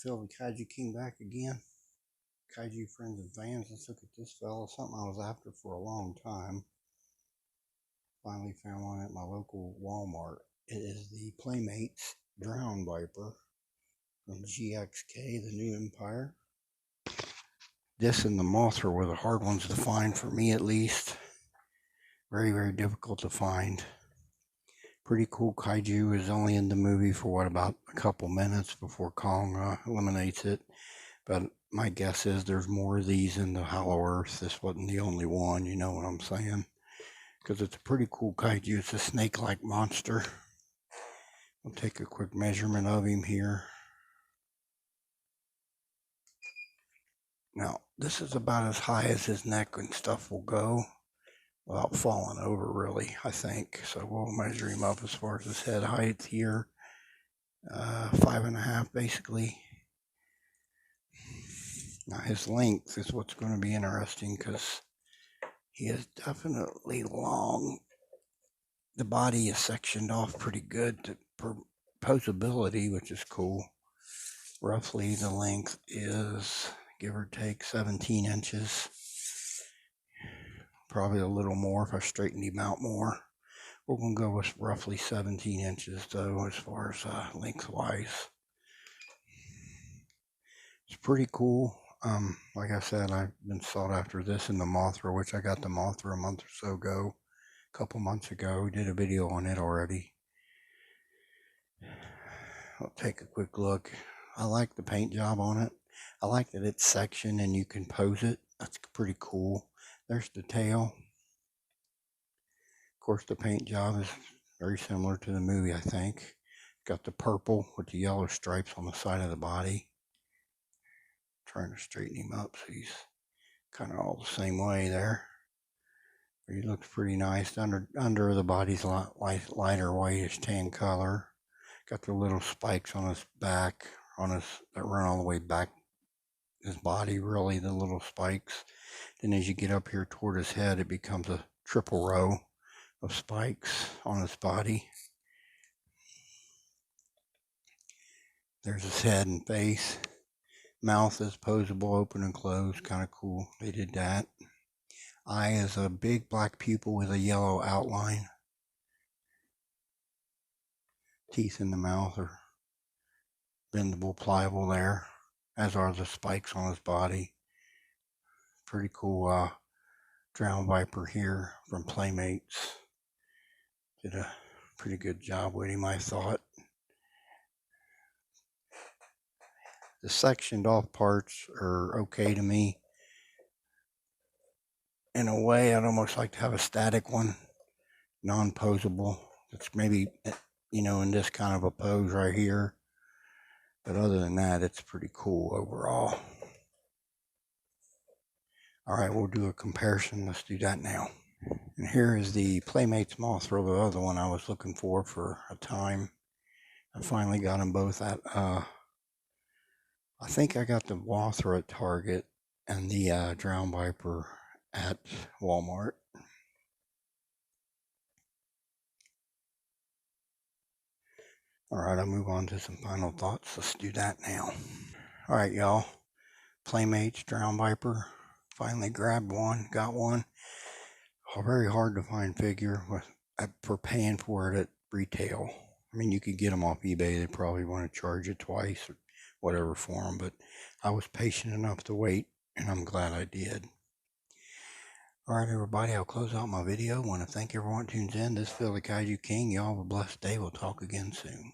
Phil the Kaiju King back again. Kaiju friends and fans, let's look at this fella. Something I was after for a long time. Finally found one at my local Walmart. It is the Playmates DrownViper from gxk, the new empire. This and the Mothra were the hard ones to find, for me at least. Very, very difficult to find. Pretty cool kaiju. Is only in the movie for what, about a couple minutes before Kong eliminates it. But my guess is there's more of these in the Hollow Earth. This wasn't the only one, you know what I'm saying? Because it's a pretty cool kaiju. It's a snake-like monster. We'll take a quick measurement of him here. Now, this is about as high as his neck and stuff will go without falling over, really, I think. So we'll measure him up as far as his head height here. 5.5, basically. Now, his length is what's going to be interesting, because he is definitely long. The body is sectioned off pretty good for posability, which is cool. Roughly, the length is, give or take, 17 inches. Probably a little more if I straightened him out more. We're going to go with roughly 17 inches, though, as far as lengthwise. It's pretty cool. Like I said, I've been sought after this and the Mothra, which I got the Mothra a month or so ago. A couple months ago. We did a video on it already. I'll take a quick look. I like the paint job on it. I like that it's sectioned and you can pose it. That's pretty cool. There's the tail. Of course, the paint job is very similar to the movie, I think. Got the purple with the yellow stripes on the side of the body. Trying to straighten him up so he's kind of all the same way there. But he looks pretty nice. Under the body's lighter whitish tan color. Got the little spikes on his back, that run all the way back his body, really, the little spikes. Then as you get up here toward his head, it becomes a triple row of spikes on his body. There's his head and face. Mouth is posable, open and closed, kind of cool. They did that. Eye is a big black pupil with a yellow outline. Teeth in the mouth are bendable, pliable there, as are the spikes on his body. Pretty cool DrownViper here from Playmates. Did a pretty good job with him, I thought. The sectioned off parts are okay to me. In a way, I'd almost like to have a static one, non-posable. It's maybe, you know, in this kind of a pose right here. But other than that, it's pretty cool overall. All right, we'll do a comparison. Let's do that now. And here is the Playmates Mothra, the other one I was looking for a time. I finally got them both at, I think I got the Mothra at Target and the DrownViper at Walmart. All right, I'll move on to some final thoughts. Let's do that now. All right, y'all. Playmates DrownViper. Finally grabbed one, got one. A very hard to find figure for paying for it at retail. I mean, you could get them off eBay. They probably want to charge you twice or whatever for them, but I was patient enough to wait, and I'm glad I did. All right, everybody, I'll close out my video. I want to thank everyone who tunes in. This is Phil the Kaiju King. Y'all have a blessed day. We'll talk again soon.